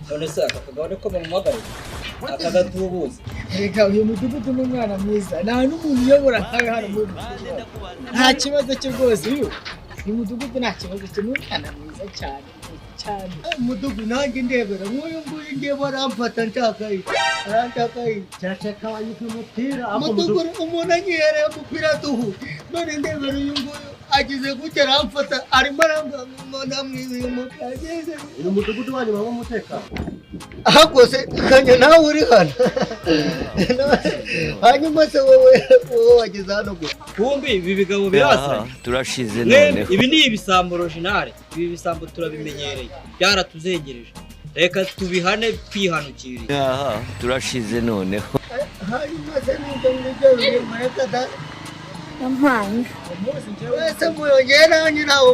none se aka kagabane ko bamumagaye akagatubuzi reka uyu mudugudu n'umwana mwiza nta n'umuntu uyobora nkawe hano muri nta kibazo cye rwose uyu mudugudu nta kibazo cye n'umwana mwiza cyane cyane umudugudu nanjye ndebera nk'uyu nguyu ndeba aramfata nshakaye cyashaka wanyuka umupira umudugudu umuntu agihereye umupira duhu none ndebera uyu nguyu agize gutya aramfata arimo aramwamwiza uyu mupira ageze uyu mudugudu wanyu baba umutekano ahagose kanya nawe uri hano hanyuma se wowe wageze hano gute kumbi ibi bigabo birasanye turashize noneho ibi ni ibisambo originale ibi bisambo turabimenyereye byaratuzengereje reka tubihane twihanukiriye turashize noneho hanyuma se n'ibyo ngibyo biri muri kada yampaye wese muyongera nyirawo